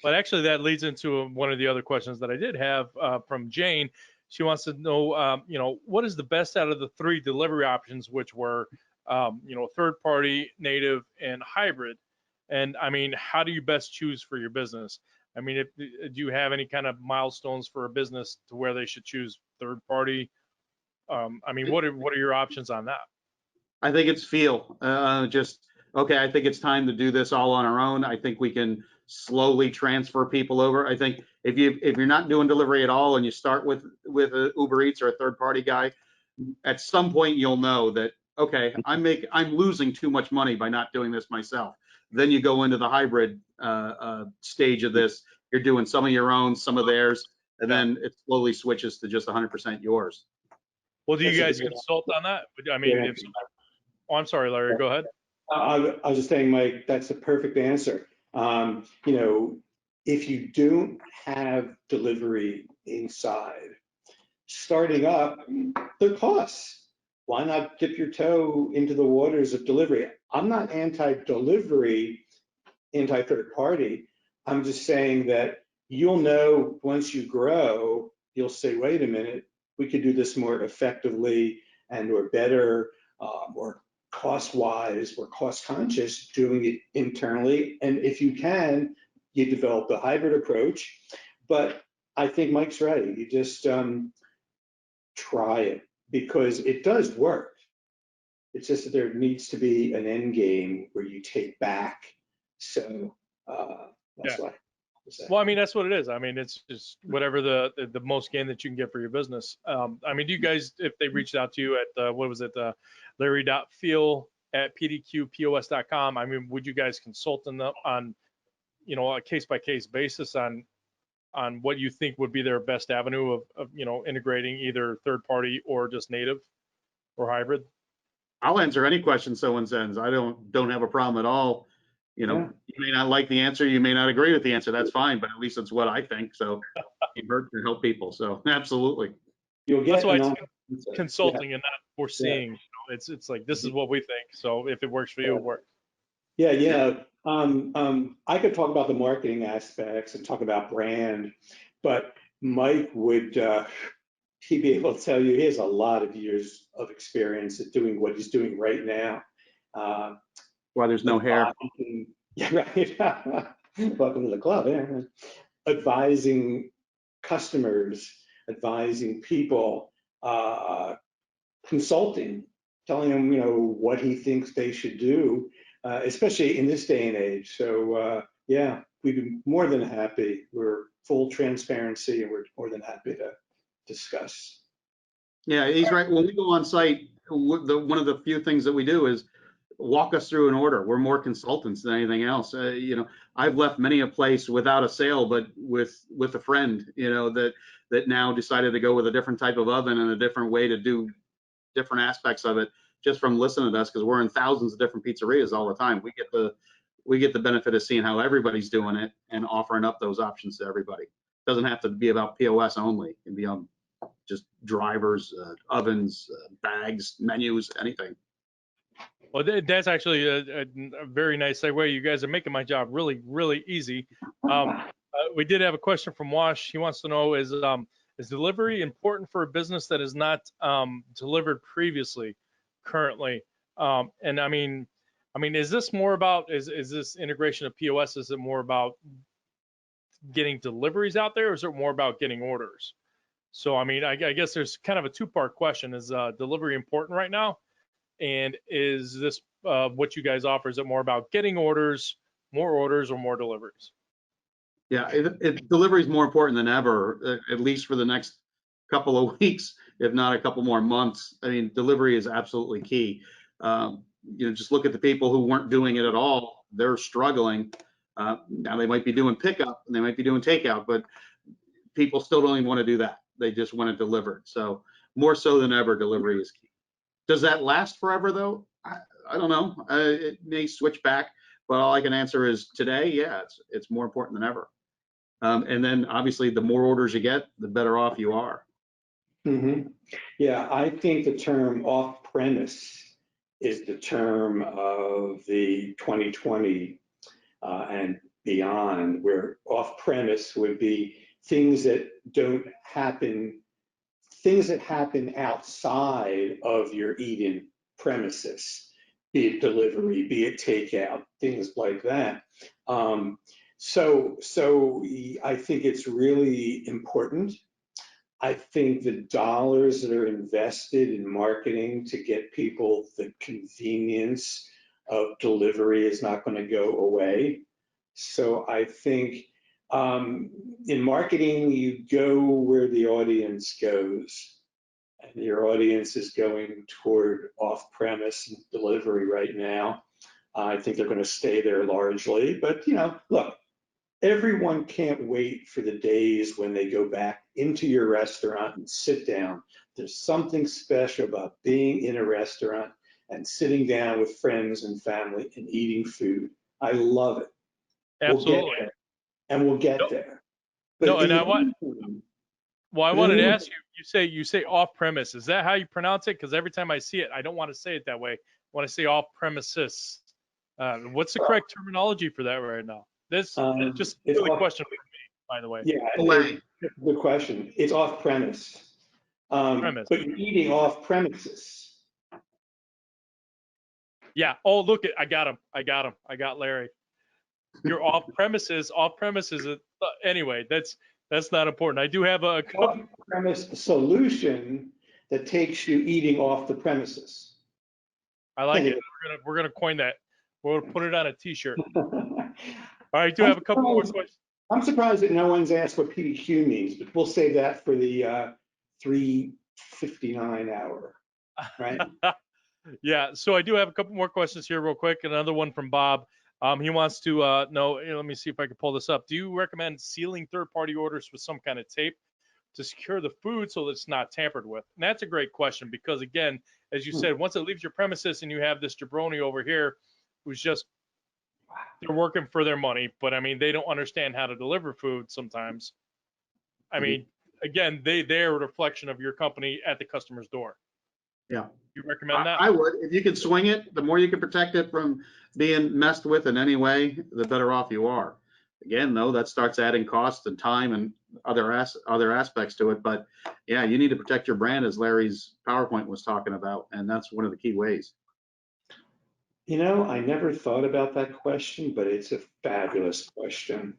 Speaker 1: But actually, that leads into one of the other questions that I did have from Jane. She wants to know, what is the best out of the 3 delivery options, which were, third party, native, and hybrid? And I mean, how do you best choose for your business? I mean, do you have any kind of milestones for a business to where they should choose third party? I mean, what are your options on that?
Speaker 4: I think it's feel. Okay, I think it's time to do this all on our own. I think we can slowly transfer people over. I think if you're not doing delivery at all and you start with a Uber Eats or a third party guy, at some point you'll know that, okay, I'm losing too much money by not doing this myself. Then you go into the hybrid stage of this. You're doing some of your own, some of theirs, and then it slowly switches to just 100% yours.
Speaker 1: Well, do you guys consult on that? I mean, I'm sorry, Larry, go ahead.
Speaker 2: I was just saying, Mike, that's a perfect answer. If you don't have delivery inside, starting up, there are costs. Why not dip your toe into the waters of delivery? I'm not anti-delivery, anti-third party. I'm just saying that you'll know once you grow, you'll say, wait a minute, we could do this more effectively and or better, or cost-wise or cost-conscious doing it internally. And if you can, you develop the hybrid approach. But I think Mike's right. You just try it because it does work. It's just that there needs to be an end game where you take back. So that's why.
Speaker 1: Well, I mean, that's what it is. I mean, it's just whatever the most gain that you can get for your business. I mean, do you guys, if they reached out to you at, what was it, larry.feel@pdqpos.com, I mean, would you guys consult on a case-by-case basis on what you think would be their best avenue of integrating either third party or just native or hybrid?
Speaker 4: I'll answer any question someone sends. I don't have a problem at all. You may not like the answer, you may not agree with the answer. That's fine, but at least it's what I think. So it hurts to help people. So absolutely.
Speaker 1: That's why it's consulting and not foreseeing. It's like, this is what we think. So if it works for you, it works.
Speaker 2: Yeah. I could talk about the marketing aspects and talk about brand, but Mike would he'd be able to tell you he has a lot of years of experience at doing what he's doing right now.
Speaker 4: Why there's no hair.
Speaker 2: Yeah, right. Welcome to the club. Yeah. Advising customers, advising people, consulting, telling them, what he thinks they should do, especially in this day and age. So yeah, we'd be more than happy. We're full transparency and we're more than happy to discuss.
Speaker 4: Yeah, he's right. When we go on site, one of the few things that we do is walk us through an order. We're more consultants than anything else. I've left many a place without a sale, but with a friend, that now decided to go with a different type of oven and a different way to do different aspects of it, just from listening to us, because we're in thousands of different pizzerias all the time. we get the benefit of seeing how everybody's doing it and offering up those options to everybody. Doesn't have to be about POS only. It can be on just drivers, ovens, bags, menus, anything.
Speaker 1: Well, that's actually a very nice segue. You guys are making my job really, really easy. We did have a question from Wash. He wants to know, is delivery important for a business that is not delivered previously, currently? And I mean, is this more about, is this integration of POS, is it more about getting deliveries out there, or is it more about getting orders? So, I mean, I guess there's kind of a two-part question. Is delivery important right now? And is this what you guys offer? Is it more about getting orders, or more deliveries?
Speaker 4: Yeah, delivery is more important than ever, at least for the next couple of weeks, if not a couple more months. I mean, delivery is absolutely key. Just look at the people who weren't doing it at all. They're struggling. Now they might be doing pickup and they might be doing takeout, but people still don't even want to do that. They just want it delivered. So more so than ever, delivery is key. Does that last forever though? I don't know. It may switch back, but all I can answer is today, yeah, it's more important than ever. And then obviously the more orders you get, the better off you are.
Speaker 2: Mm-hmm. Yeah, I think the term off-premise is the term of the 2020 and beyond, where off-premise would be things that don't happen, things that happen outside of your eating premises, be it delivery, be it takeout, things like that. So I think it's really important. I think the dollars that are invested in marketing to get people the convenience of delivery is not going to go away. So I think in marketing, you go where the audience goes. And your audience is going toward off-premise delivery right now. I think they're going to stay there largely. But, look, everyone can't wait for the days when they go back into your restaurant and sit down. There's something special about being in a restaurant and sitting down with friends and family and eating food. I love it.
Speaker 1: Absolutely.
Speaker 2: We'll get there, and we'll get there. But
Speaker 1: no, and I wanted to ask you, you say off premise. Is that how you pronounce it? Because every time I see it, I don't want to say it that way. I want to say off premises. What's the correct terminology for that right now? This just a silly question for me, by the way.
Speaker 2: Yeah, it's a good question. It's off premise.
Speaker 1: Premise.
Speaker 2: But you're eating off premises.
Speaker 1: Yeah. Oh, look, I got him. I got Larry. You're off premises. Off premises. Anyway, that's not important. I do have a
Speaker 2: off-premise solution that takes you eating off the premises.
Speaker 1: I like it. We're gonna coin that. We'll put it on a T-shirt. All right, I do have a couple more questions.
Speaker 2: I'm surprised that no one's asked what PDQ means, but we'll save that for the 3:59 hour, right?
Speaker 1: Yeah, so I do have a couple more questions here real quick. Another one from Bob. He wants to know, let me see if I can pull this up. Do you recommend sealing third-party orders with some kind of tape to secure the food so that it's not tampered with? And that's a great question because, again, as you said, once it leaves your premises and you have this jabroni over here who's just, they're working for their money, but I mean, they don't understand how to deliver food sometimes. I mean, again, they're a reflection of your company at the customer's door.
Speaker 4: Yeah.
Speaker 1: You recommend that?
Speaker 4: I would. If you can swing it, the more you can protect it from being messed with in any way, the better off you are. Again, though, that starts adding cost and time and other aspects to it. But yeah, you need to protect your brand, as Larry's PowerPoint was talking about, and that's one of the key ways.
Speaker 2: I never thought about that question, but it's a fabulous question.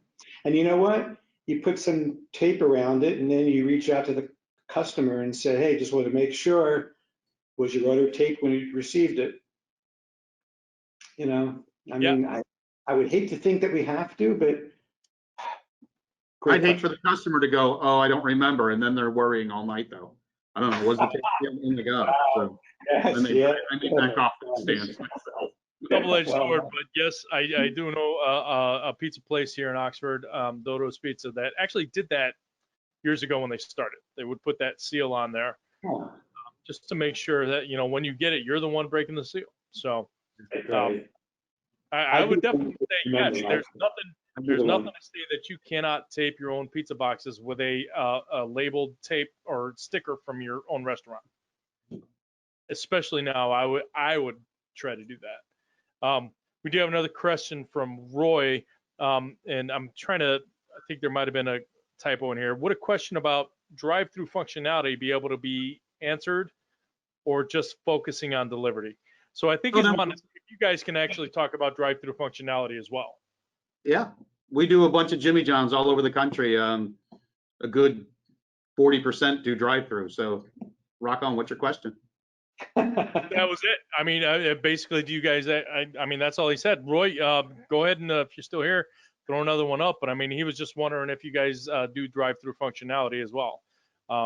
Speaker 2: And you know what? You put some tape around it, and then you reach out to the customer and say, hey, just want to make sure, was your order taped when you received it? I mean, I would hate to think that we have to, but.
Speaker 4: I'd hate for the customer to go, oh, I don't remember, and then they're worrying all night, though. I don't know, was the tape in the gun? So
Speaker 2: yes,
Speaker 4: I made that off stance myself.
Speaker 1: Double-edged sword, but yes, I do know a pizza place here in Oxford, Dodo's Pizza, that actually did that years ago when they started. They would put that seal on there just to make sure that, when you get it, you're the one breaking the seal. So I would definitely say yes.
Speaker 2: Remember,
Speaker 1: There's nothing to say that you cannot tape your own pizza boxes with a labeled tape or sticker from your own restaurant. Especially now, I would try to do that. We do have another question from Roy, and I'm trying to. I think there might have been a typo in here. Would a question about drive-through functionality be able to be answered, or just focusing on delivery? So I think he's wanting if you guys can actually talk about drive-through functionality as well.
Speaker 4: Yeah, we do a bunch of Jimmy John's all over the country. A good 40% do drive-through. So rock on. What's your question?
Speaker 1: That was it. I mean, basically, do you guys? I mean, that's all he said. Roy, go ahead and if you're still here, throw another one up. But I mean, he was just wondering if you guys do drive-through functionality as well.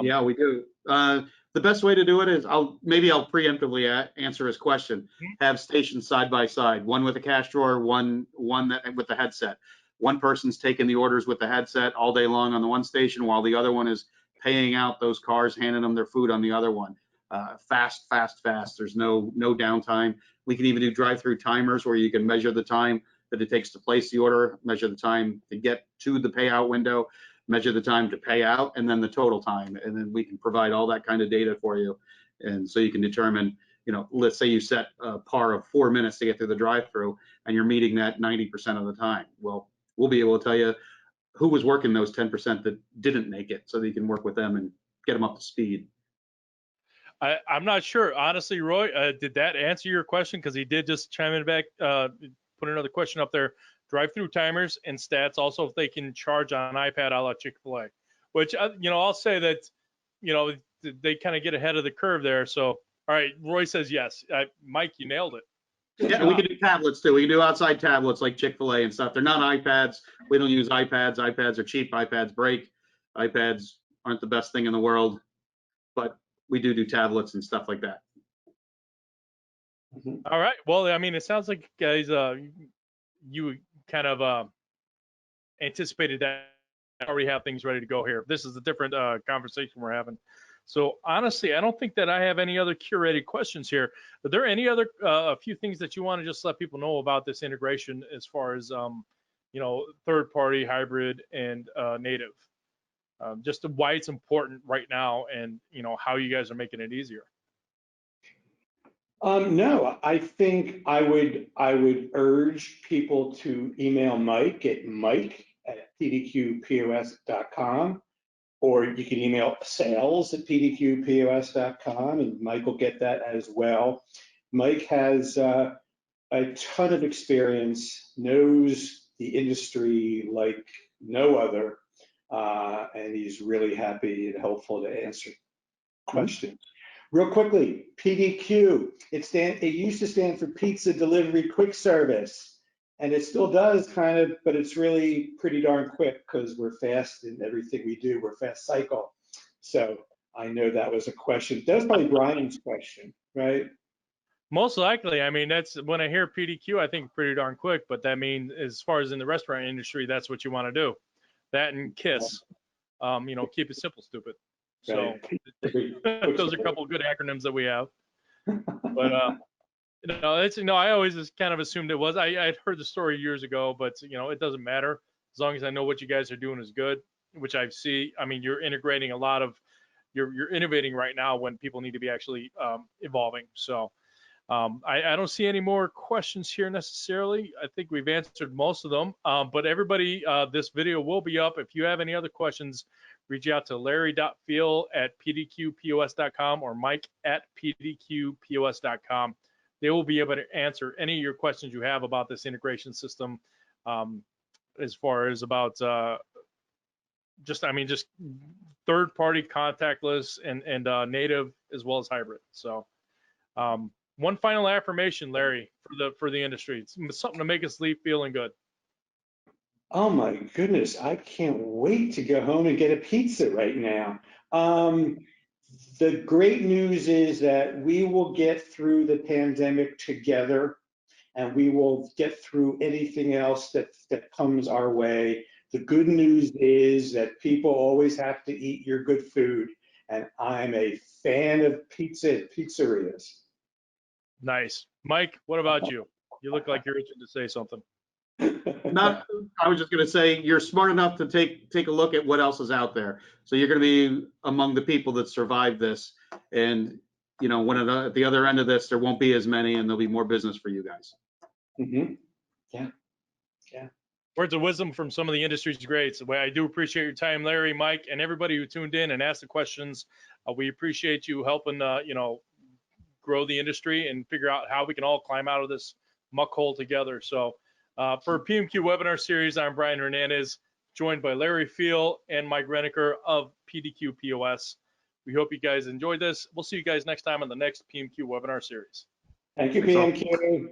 Speaker 4: Yeah, we do. The best way to do it is I'll preemptively answer his question. Have stations side by side, one with a cash drawer, one that with the headset. One person's taking the orders with the headset all day long on the one station, while the other one is paying out those cars, handing them their food on the other one. Fast. There's no downtime. We can even do drive-through timers where you can measure the time that it takes to place the order, measure the time to get to the payout window, measure the time to pay out, and then the total time. And then we can provide all that kind of data for you. And so you can determine, let's say you set a par of 4 minutes to get through the drive-through and you're meeting that 90% of the time. Well, we'll be able to tell you who was working those 10% that didn't make it so that you can work with them and get them up to speed.
Speaker 1: I'm not sure. Honestly, Roy, did that answer your question? Because he did just chime in back, put another question up there. Drive-through timers and stats, also if they can charge on iPad a la Chick-fil-A, which, I'll say that, they kind of get ahead of the curve there. So, all right, Roy says yes. Mike, you nailed it.
Speaker 4: Yeah, we can do tablets too. We can do outside tablets like Chick-fil-A and stuff. They're not iPads. We don't use iPads. iPads are cheap. iPads break. iPads aren't the best thing in the world, but we do tablets and stuff like that.
Speaker 1: All right. Well, I mean, it sounds like guys, you kind of anticipated that. I already have things ready to go here. This is a different conversation we're having. So honestly, I don't think that I have any other curated questions here. Are there any other a few things that you want to just let people know about this integration as far as third party, hybrid, and native? Just why it's important right now, and how you guys are making it easier.
Speaker 2: No, I think I would urge people to email Mike at mike@pdqpos.com, or you can email sales@pdqpos.com, and Mike will get that as well. Mike has a ton of experience, knows the industry like no other, and he's really happy and helpful to answer questions. Real quickly, PDQ, it used to stand for Pizza Delivery Quick Service, and it still does kind of, but it's really pretty darn quick because we're fast in everything we do. We're fast cycle. So I know that was a question. That was probably Brian's question, right?
Speaker 1: Most likely. I mean, that's when I hear PDQ, I think pretty darn quick, but that means as far as in the restaurant industry, that's what you want to do. That and KISS, keep it simple, stupid. So those are a couple of good acronyms that we have. But I always just kind of assumed it was. I'd heard the story years ago, but it doesn't matter as long as I know what you guys are doing is good, which I see. I mean, you're integrating a lot of, you're innovating right now when people need to be actually evolving. So I don't see any more questions here necessarily. I think we've answered most of them. But everybody, this video will be up. If you have any other questions, reach out to larry.fiel@pdqpos.com or mike@pdqpos.com. They will be able to answer any of your questions you have about this integration system, as far as about just third-party contactless and native as well as hybrid. So one final affirmation, Larry, for the industry. It's something to make us leave feeling good.
Speaker 2: Oh my goodness, I can't wait to go home and get a pizza right now. The great news is that we will get through the pandemic together, and we will get through anything else that comes our way. The good news is that people always have to eat your good food, and I'm a fan of pizza at pizzerias.
Speaker 1: Nice. Mike, what about you? You look like you're itching to say something.
Speaker 4: Not, I was just going to say, you're smart enough to take a look at what else is out there. So you're going to be among the people that survive this. And, you know, when at the other end of this, there won't be as many and there'll be more business for you guys.
Speaker 2: Mhm.
Speaker 1: Words of wisdom from some of the industry's greats. I do appreciate your time, Larry, Mike, and everybody who tuned in and asked the questions. We appreciate you helping, you know, grow the industry and figure out how we can all climb out of this muck hole together. So for PMQ webinar series, I'm Brian Hernandez, joined by Larry Fiel and Mike Reniker of PDQ POS. We hope you guys enjoyed this. We'll see you guys next time on the next PMQ webinar series.
Speaker 2: Thank you, PMQ.